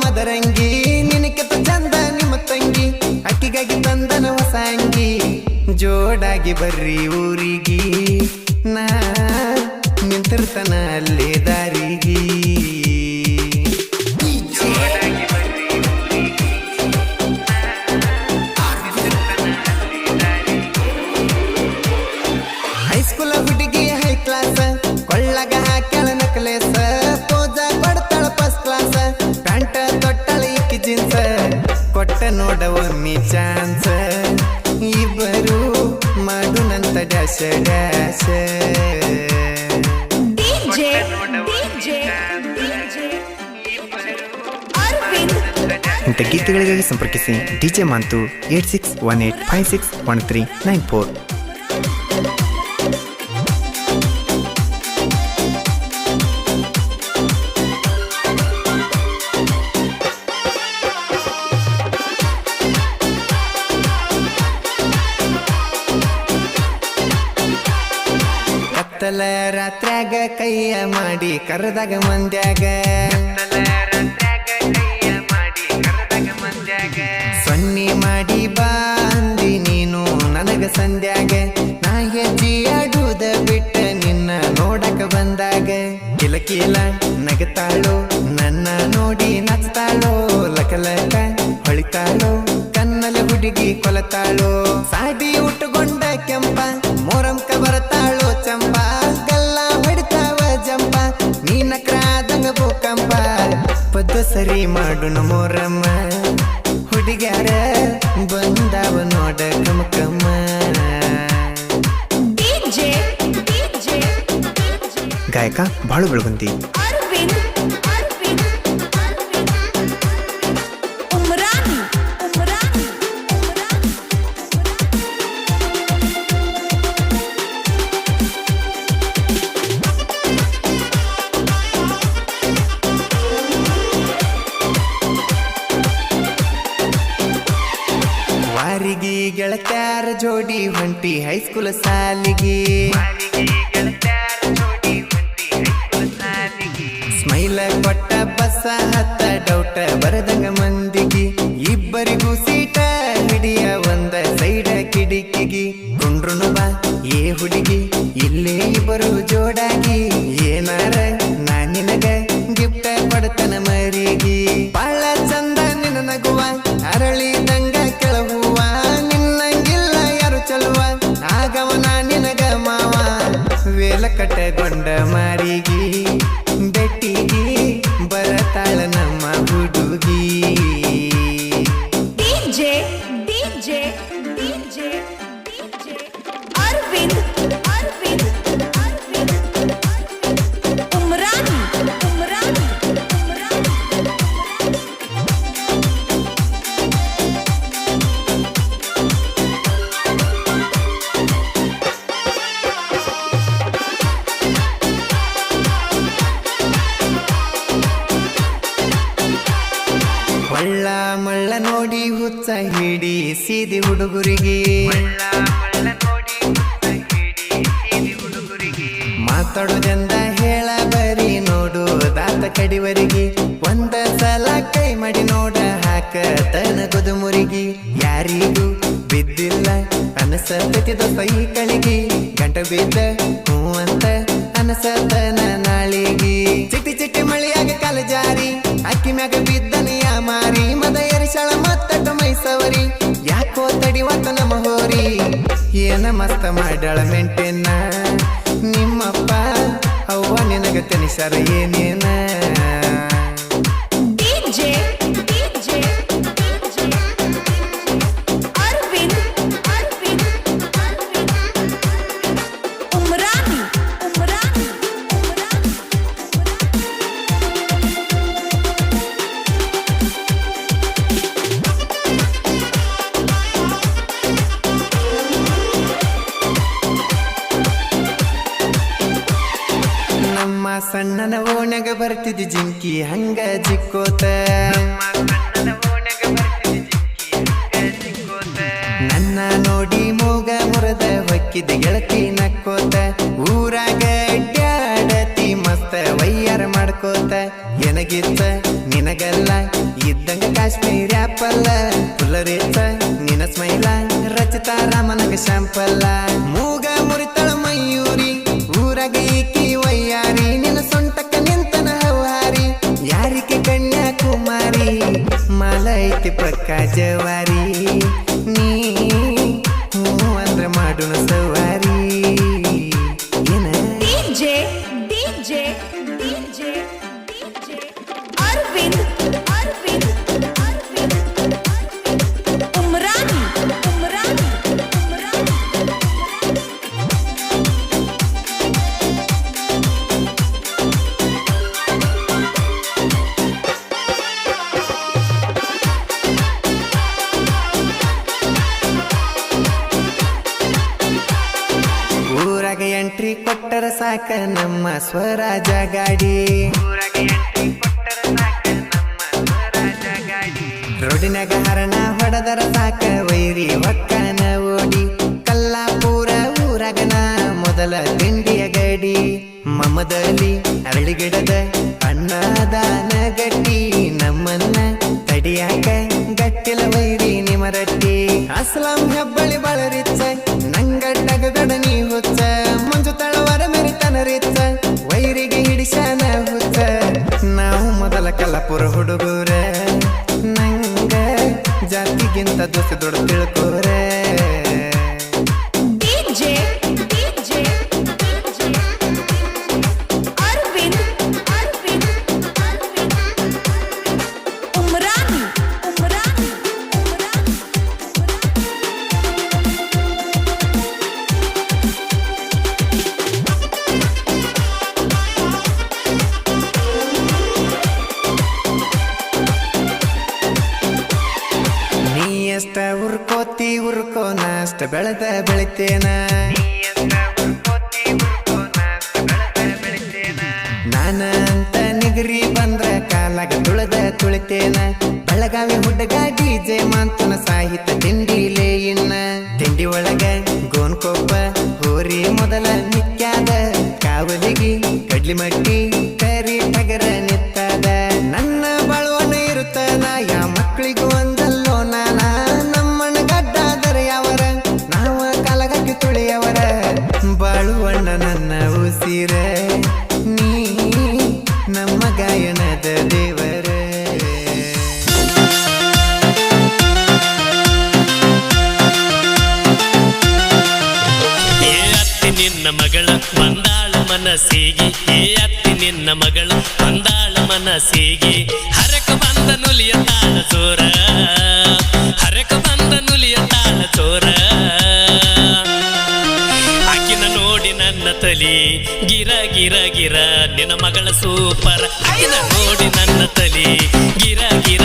ಮದರಂಗಿ ನಿನಕೆತ ಚಂದ ನಿಮ್ಮ ತಂಗಿ ಅಕ್ಕಿಗಾಗಿ ತಂದನ ಹೊಸ ಅಂಗಿ ಜೋಡಾಗಿ ಬರ್ರಿ ಊರಿಗಿ ನಾ ನಿಂತಿರ್ತನ ಅಲ್ಲೇ ದಾರಿಗಿ ಹೈಸ್ಕೂಲ ಹುಡುಗಿ ಹೈ ಕ್ಲಾಸ್ ಕೊಳ್ಳಗ ಹಾಕ್ಯಾಳ ನಕಲೇಸ ಪೋಜ ಕೊಡ್ತಾಳ ಫಸ್ಟ್ ಕ್ಲಾಸ್ ಪ್ಯಾಂಟ ತೊಟ್ಟಳ ಇಕ್ಕಿ ಜೀನ್ಸ್ ಕೊಟ್ಟ ನೋಡ ಒಮ್ಮಿ ಚಾನ್ಸ್ ಇಬ್ಬರು ಮಾಡುನಂತ ಡ್ಯಾಶ ಡ್ಯಾಶ ಇಂಥ ಗೀತೆಗಳಿಗಾಗಿ ಸಂಪರ್ಕಿಸಿ ಡಿಜೆ ಮಾಂತು 8618561394. ಕತ್ತಲ ರಾತ್ರ್ಯಾಗ ಕೈಯ ಮಾಡಿ ಕರೆದಾಗ ಮಂದ್ಯಾಗ ಸೊನ್ನಿ ಮಾಡಿ ಬಾ ಅಂದಿ ನೀನು ನನಗ ಸಂಧ್ಯಾಗ ನಾ ಹೆಜ್ಜಿ ಆಡುವುದ ಬಿಟ್ಟ ನಿನ್ನ ನೋಡಕ ಬಂದಾಗ ಕಿಲಕಿಲ ನಗತಾಳೋ ನನ್ನ ನೋಡಿ ನಚ್ತಾಳೋ ಲಕಲಕ ಹೊಳಿತಾಳೋ ಕನ್ನಲ ಹುಡುಗಿ ಕೊಲತಾಳೋ ಸಾಡಿ ಉಟ್ಟುಕೊಂಡ ಕೆಂಪ ಮೋರಂಕ ಬರತಾಳೋ ಚಂಪ ಗಲ್ಲ ಹೊಡಿತಾವ ಜಂಪ ನೀನ ಕ್ರಾದಂಗ ಭೂಕಂಪ ಪದ್ದು ಸರಿ ಮಾಡುನ ಮೋರಮ್ಮ ಹುಡುಗ್ಯಾರ ಬಂದಾವ ನೋಡ ಕಮಕಮ್ಮ ಗಾಯಕ ಬಾಳು ಬೆಳಗುಂದಿ ವಾರಿಗೆ ಗೆಳತ್ಯಾರ ಜೋಡಿ ಹೊಂಟಿ ಹೈಸ್ಕೂಲ್ ಸಾಲಿಗೆ ಸ್ಮೈಲ ಕೊಟ್ಟ ಬಸ್ಸ ಹತ್ತ ಡೌಟ ಬರದಂಗ ಮಂದಿಗೆ ಇಬ್ಬರಿಗೂ ಸೀಟ ಹಿಡಿಯ ಒಂದ ಸೈಡ ಕಿಡಿಕಿಗಿ ಕುಂಡ್ರುನು ಬಾ ಏ ಹುಡುಗಿ ಇಲ್ಲೇ ಇಬ್ಬರು ಜೋಡಾಗಿ ಏನಾರ ನಾ ನಿನಗ ಗಿಫ್ಟ ಕೊಡ್ತನ ಮರಿಗೆ ಬಾಳ ಚಂದ ನಿನ್ನ ನಗುವ ಅರಳಿದಂಗ ಕೆಳಗುವ ನಿನ್ನಂಗಿಲ್ಲ ಯಾರು ಚಲುವ ಆಗವನ ನಿನಗ ಮಾವ ವೇಲ ಕಟ್ಟಗೊಂಡ ಮಾರಿಗೆ ಬೆಟ್ಟಿಗೆ ಬರತಾಳ ನಮ್ಮ ಹುಡುಗಿ ಮಳ್ಳ ಮಳ್ಳ ನೋಡಿ ಹುಚ್ಚ ಹಿಡಿ ಸೀದಿ ಹುಡುಗರಿಗೆ ಮಾತಾಡೋದೆಂದ ಹೇಳ ಬರಿ ನೋಡು ದಾತ ಕಡಿವರಿಗೆ ಒಂದ ಸಲ ಕೈ ಮಾಡಿ ನೋಡ ಹಾಕ ತನ ಗುದುಮುರಿಗೆ ಯಾರಿಗೂ ಬಿದ್ದಿಲ್ಲ ಅನಸತತಿ ದೊಡ್ಡ ಈ ಕಳಿಗೆ ಗಂಟ ಬಿದ್ದ ಹೂ ಅಂತ ಅನಸತನ ನಾಳಿಗೆ ಚಿಟ್ಟಿ ಚಿಟ್ಟಿ ಮಳೆಯಾಗ ಕಾಲ ಜಾರಿ ಅಕ್ಕಿ ಮ್ಯಾಗ ಬಿದ್ದನೆಯ ಮಾರಿ ಮದ ಎರಿಶಾಳ ಮತ್ತ ಮೈಸವರಿ ಯಾಕೋ ತಡಿವತ್ತ ನಮ್ಮ ಹೋರಿ ಏನ ಮಸ್ತ ಮಾಡಾಳ ಮೆಂಟೆನ್ನ ನಿಮ್ಮಪ್ಪ ಅವ್ವ ನಿನಗ ತೆನಿಸರ ಏನೇನ ಸಣ್ಣನ ಓಣಗ ಬರ್ತಿದ್ದಿ ಜಿಂಕಿ ಹಂಗ ಜಿಕ್ಕೋತ ನನ್ನ ನೋಡಿ ಮೂಗ ಮುರದ ಹೊಕ್ಕಿದ ಗೆಳತಿ ನಕ್ಕೋತ ಊರಾಗ ಅಡ್ಡಾಡತಿ ಮಸ್ತ ವಯ್ಯಾರ ಮಾಡ್ಕೋ ಮಾಡ್ಕೋತ ಎನಗಿತ್ತ ನಿನಗಲ್ಲ ಇದ್ದಂಗ ಕಾಶ್ಮೀರ ಆಪಲ್ಲ ಪುಲ್ಲರಿತ್ತ ನಿನ ಸ್ಮೈಲ ರಚಿತಾ ರಾಮನಗ ಶಾಂಪಲ್ಲ ಮೂಗ ಮುರಿತಳ ಮಯೂರಿ ಊರಾಗ ಈಕಿ ವಯ್ಯಾರಿ ನಿನ್ನ ಸೊಂಟಕ್ಕ ನಿಂತನ ಹವಾರಿ ಯಾರಿಗೆ ಕನ್ಯಾಕುಮಾರಿ ಮಾಲ ಐತಿ ಪಕ್ಕ ಜವಾರಿ ನೀ ಹೂ ಅಂದ್ರ ಮಾಡುಣ ಸವಾರಿ ಏನ DJ Arvind Umrani ಊರಾಗ ಎಂಟ್ರಿ ಕೊಟ್ಟರ ಸಾಕ ನಮ್ಮ ಸ್ವರಾಜ ಗಾಡಿ ರೋಡಿನಾಗ ಹರಣ ಹೊಡೆದರ ಸಾಕ ವೈರಿ ಒಕ್ಕನ ಓಡಿ ಕಲ್ಲಾಪುರ ಊರಾಗನ ಮೊದಲ ತಿಂಡಿಯ ಗಡಿ ಮಮದಲ್ಲಿ ಅರಳಿಗಿಡದ ಅನ್ನದಾನ ಗಟ್ಟಿ ನಮ್ಮನ್ನ ತಡಿಯಾಕ ಗಟ್ಟಿಲ ವೈರಿ ನಿಮರಟ್ಟಿ ಅಸ್ಲಾಂ ಹೆಬ್ಬಳಿ ಬಳರಿಚ್ಚ ನಂಗಡ್ಡಗಡ ನೀ ಹುಚ್ಚ ಮಂಜು ತಳವರ ಮೆರಿತನ ರಿಚ್ಚ ವೈರಿಗೆ ಹಿಡಿಸನ ಹುಚ್ಚ ನಾವು ಮೊದಲ ಕಲ್ಲಪುರ ಹುಡುಗರ ನಂಗ ಜಾತಿಗಿಂತ ದೋಸ್ತಿ ದೊಡ್ಡ ತಿಳ್ಕೋರ DJ Arvind Umrani ನೀ ಎಷ್ಟ ಉರ್ಕೋತಿ ಉರ್ಕೋ ನಾಷ್ಟ ಬೆಳೆದ ಬೆಳಿತೇನ ನಾನ ಅಂತ ನಿಗರಿ ಬಂದ್ರ ಕಾಲಾಗ ತುಳದ ತುಳಿತೇನ ಬೆಳಗಾವಿ ಹುಡ್ಡಗ ಡಿಜೆ ಮಾಂತನ ಸಾಹಿತ್ಯ ತಿಂಡಿಲೇ ಇನ್ನ ತಿಂಡಿ ಒಳಗ ಗೋನ್ಕೊಪ್ಪ ಹೋರಿ ಮೊದಲ ನಿತ್ಯಾದ ಕಾವಲಿಗಿ ಕಡ್ಲಿ ಮಟ್ಟಿ ಕರಿ ಟಗರ ನಿತ್ತದ ನನ್ನ ಬಾಳುವನ ಇರುತ್ತನ ಯಾ ಮಕ್ಕಳಿಗೂ ಒಂದಲ್ಲೋ ನಾನ ನಮ್ಮಣ್ಣ ಗಡ್ಡಾದರ ಯಾವರ ನಾವ ಕಾಲಗಕ್ಕೆ ತುಳಿಯವರ ಬಾಳುವಣ್ಣ ನನ್ನ ಉಸಿರ ನೀ ನಮ್ಮ ಗಾಯನದ ದೇವರ ಏ ಅತ್ತಿ ನಿನ್ನ ಮಗಳ ಬಂದಾಳ ಮನಸ್ಸಿಗೆ ಏ ಅತ್ತಿ ನಿನ್ನ ಮಗಳು ಬಂದಾಳ ಮನಸ್ಸಿಗೆ ಹರಕ ಬಂದ ನುಲಿಯ ತಾಳ ಚೋರ ಹರಕ ಬಂದ ನುಲಿಯ ತಾಳ ಚೋರ ಆಕಿನ ನೋಡಿ ನನ್ನ ತಲಿ ಗಿರ ಗಿರ ಗಿರ ನಿನ್ನ ಮಗಳ ಸೂಪರ್ ಆಕಿನ ನೋಡಿ ನನ್ನ ತಲಿ ಗಿರ ಗಿರ